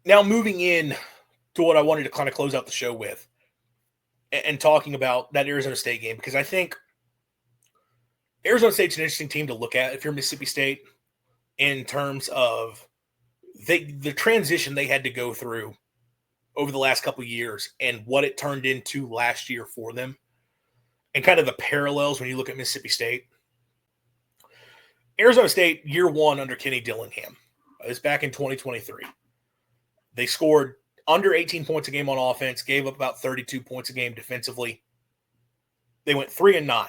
Now moving in to what I wanted to kind of close out the show with and talking about that Arizona State game, because I think Arizona State's an interesting team to look at if you're Mississippi State in terms of the transition they had to go through over the last couple of years and what it turned into last year for them, and kind of the parallels when you look at Mississippi State. Arizona State, year one under Kenny Dillingham, is back in 2023. They scored under 18 points a game on offense, gave up about 32 points a game defensively. They went 3-9.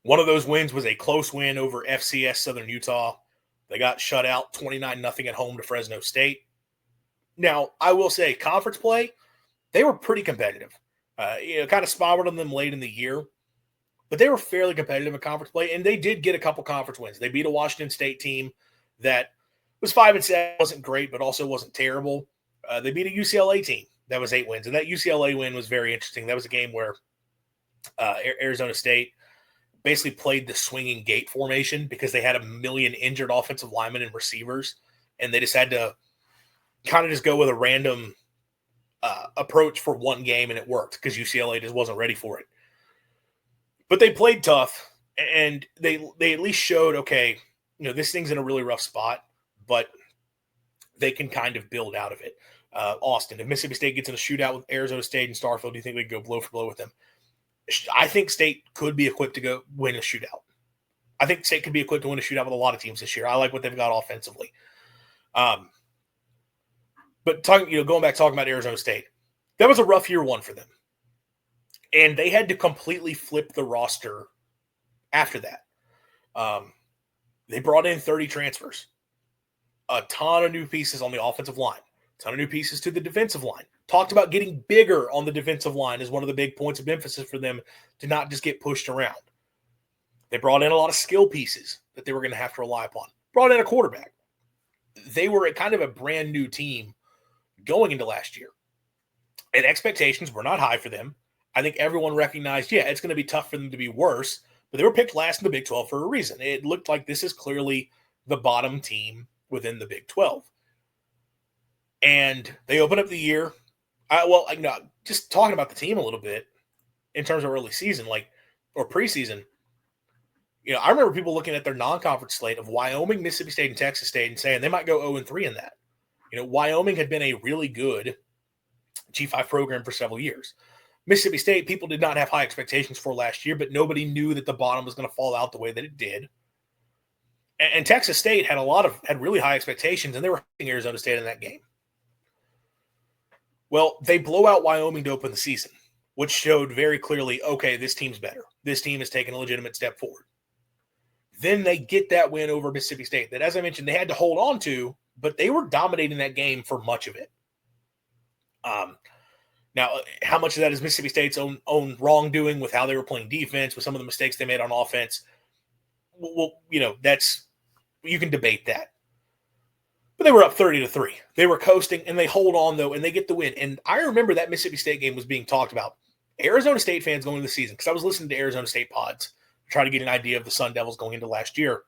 One of those wins was a close win over FCS Southern Utah. They got shut out 29-0 at home to Fresno State. Now, I will say, conference play, they were pretty competitive. Kind of spotted on them late in the year, but they were fairly competitive in conference play, and they did get a couple conference wins. They beat a Washington State team that was 5-7, wasn't great, but also wasn't terrible. They beat a UCLA team that was 8 wins, and that UCLA win was very interesting. That was a game where Arizona State basically played the swinging gate formation because they had 1 million injured offensive linemen and receivers, and they just had to kind of just go with a random approach for one game, and it worked because UCLA just wasn't ready for it. But they played tough, and they at least showed, okay, this thing's in a really rough spot, but they can kind of build out of it. Austin, if Mississippi State gets in a shootout with Arizona State and Starkville, do you think they could go blow for blow with them? I think State could be equipped to go win a shootout. I think State could be equipped to win a shootout with a lot of teams this year. I like what they've got offensively. But going back talking about Arizona State, that was a rough year one for them. And they had to completely flip the roster after that. They brought in 30 transfers, a ton of new pieces on the offensive line, a ton of new pieces to the defensive line. Talked about getting bigger on the defensive line as one of the big points of emphasis for them to not just get pushed around. They brought in a lot of skill pieces that they were going to have to rely upon. Brought in a quarterback. They were kind of a brand new team going into last year. And expectations were not high for them. I think everyone recognized, it's going to be tough for them to be worse, but they were picked last in the Big 12 for a reason. It looked like this is clearly the bottom team within the Big 12. And they open up the year. Just talking about the team a little bit in terms of early season, or preseason, I remember people looking at their non-conference slate of Wyoming, Mississippi State, and Texas State and saying they might go 0-3 in that. Wyoming had been a really good G5 program for several years. Mississippi State, people did not have high expectations for last year, but nobody knew that the bottom was going to fall out the way that it did. And Texas State had really high expectations, and they were hitting Arizona State in that game. Well, they blow out Wyoming to open the season, which showed very clearly, okay, this team's better. This team is taking a legitimate step forward. Then they get that win over Mississippi State that, as I mentioned, they had to hold on to, but they were dominating that game for much of it. Now, how much of that is Mississippi State's own wrongdoing with how they were playing defense, with some of the mistakes they made on offense? Well, you can debate that. But they were up 30-3. They were coasting, and they hold on, though, and they get the win. And I remember that Mississippi State game was being talked about. Arizona State fans going into the season, because I was listening to Arizona State pods, trying to get an idea of the Sun Devils going into last year.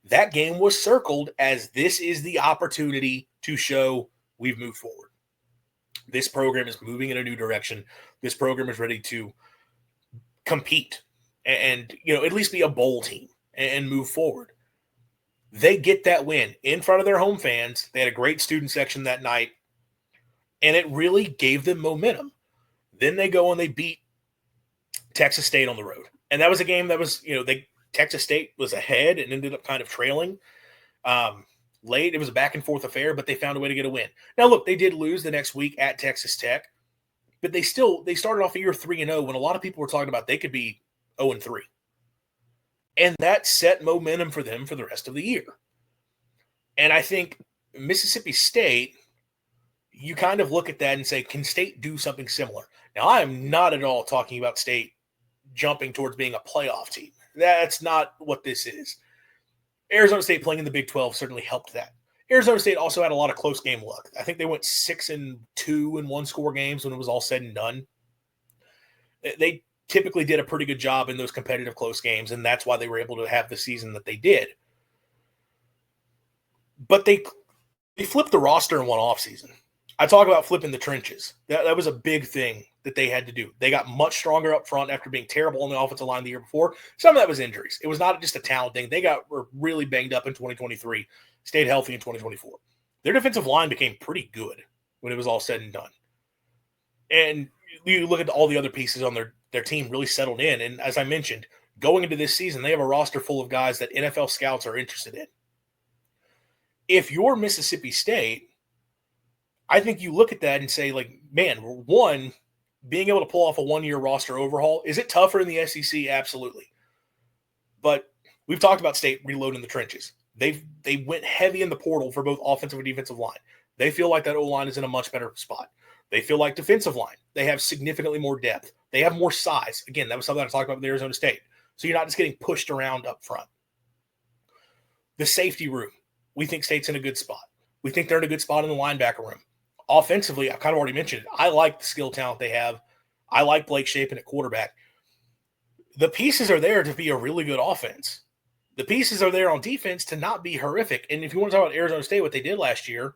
That game was circled as this is the opportunity to show we've moved forward. This program is moving in a new direction. This program is ready to compete and at least be a bowl team and move forward. They get that win in front of their home fans. They had a great student section that night, and it really gave them momentum. Then they go and they beat Texas State on the road. And that was a game that was, Texas State was ahead and ended up kind of trailing late. It was a back and forth affair, but they found a way to get a win. Now, look, they did lose the next week at Texas Tech, but they started off the year 3-0 when a lot of people were talking about they could be 0-3. And that set momentum for them for the rest of the year. And I think Mississippi State, you kind of look at that and say, can State do something similar? Now, I am not at all talking about State jumping towards being a playoff team. That's not what this is. Arizona State playing in the Big 12 certainly helped that. Arizona State also had a lot of close game luck. I think they went 6-2 in one-score games when it was all said and done. They typically did a pretty good job in those competitive close games, and that's why they were able to have the season that they did. But they They flipped the roster in one offseason. I talk about flipping the trenches. That was a big thing that they had to do. They got much stronger up front after being terrible on the offensive line the year before. Some of that was injuries. It was not just a talent thing. They were really banged up in 2023, stayed healthy in 2024. Their defensive line became pretty good when it was all said and done. And you look at all the other pieces on their team really settled in. And as I mentioned, going into this season, they have a roster full of guys that NFL scouts are interested in. If you're Mississippi State, I think you look at that and say, like, man, one, being able to pull off a one-year roster overhaul, is it tougher in the SEC? Absolutely. But we've talked about State reloading the trenches. They went heavy in the portal for both offensive and defensive line. They feel like that O-line is in a much better spot. They feel like defensive line, they have significantly more depth. They have more size. Again, that was something I talked about with Arizona State. So you're not just getting pushed around up front. The safety room, we think State's in a good spot. We think they're in a good spot in the linebacker room. Offensively, I've kind of already mentioned it. I like the skill talent they have. I like Blake Shapen at quarterback. The pieces are there to be a really good offense. The pieces are there on defense to not be horrific. And if you want to talk about Arizona State, what they did last year,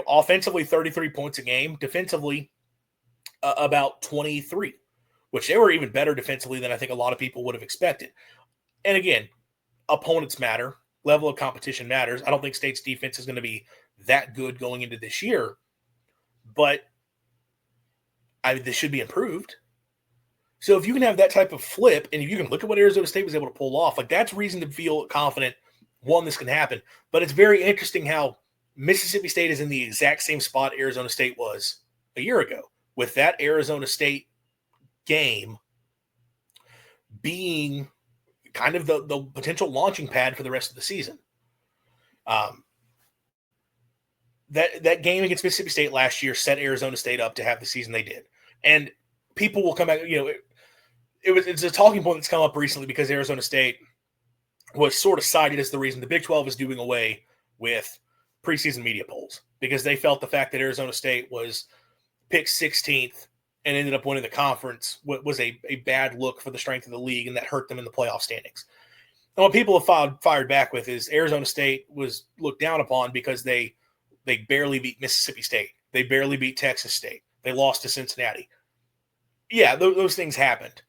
offensively 33 points a game, defensively about 23, which they were even better defensively than I think a lot of people would have expected. And again, opponents matter. Level of competition matters. I don't think State's defense is going to be that good going into this year, but this should be improved. So if you can have that type of flip, and if you can look at what Arizona State was able to pull off, like that's reason to feel confident, one, this can happen. But it's very interesting how Mississippi State is in the exact same spot Arizona State was a year ago, with that Arizona State game being kind of the potential launching pad for the rest of the season. That game against Mississippi State last year set Arizona State up to have the season they did. And people will come back, it's a talking point that's come up recently because Arizona State was sort of cited as the reason the Big 12 is doing away with preseason media polls, because they felt the fact that Arizona State was picked 16th and ended up winning the conference was a bad look for the strength of the league, and that hurt them in the playoff standings. And what people have fired back with is Arizona State was looked down upon because they barely beat Mississippi State. They barely beat Texas State. They lost to Cincinnati. Yeah, those things happened.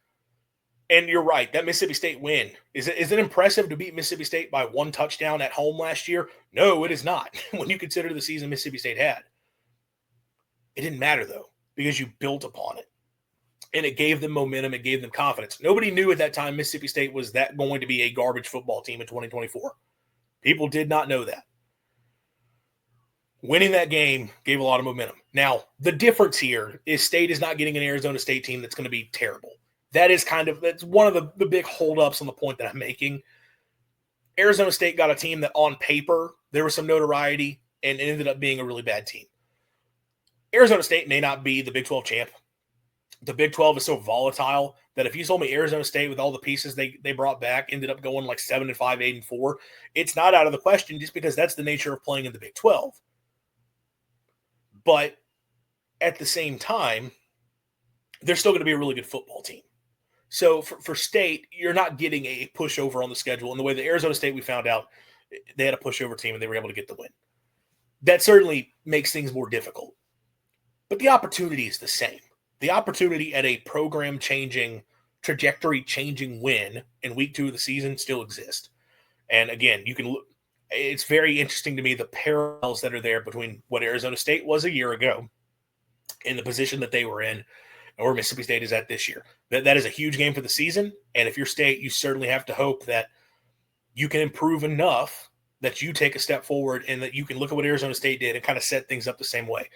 And you're right, that Mississippi State win, is it impressive to beat Mississippi State by one touchdown at home last year? No, it is not, when you consider the season Mississippi State had. It didn't matter, though, because you built upon it. And it gave them momentum. It gave them confidence. Nobody knew at that time Mississippi State was that going to be a garbage football team in 2024. People did not know that. Winning that game gave a lot of momentum. Now, the difference here is State is not getting an Arizona State team that's going to be terrible. That's one of the big holdups on the point that I'm making. Arizona State got a team that on paper, there was some notoriety, and it ended up being a really bad team. Arizona State may not be the Big 12 champ. The Big 12 is so volatile that if you told me Arizona State with all the pieces they brought back ended up going like 7-5, 8-4, it's not out of the question just because that's the nature of playing in the Big 12. But at the same time, they're still going to be a really good football team. So for State, you're not getting a pushover on the schedule. And the way that Arizona State, we found out, they had a pushover team and they were able to get the win. That certainly makes things more difficult. But the opportunity is the same. The opportunity at a program-changing, trajectory-changing win in week 2 of the season still exists. And again, you can look. It's very interesting to me the parallels that are there between what Arizona State was a year ago in the position that they were in and where Mississippi State is at this year. That is a huge game for the season. And if you're State, you certainly have to hope that you can improve enough that you take a step forward and that you can look at what Arizona State did and kind of set things up the same way.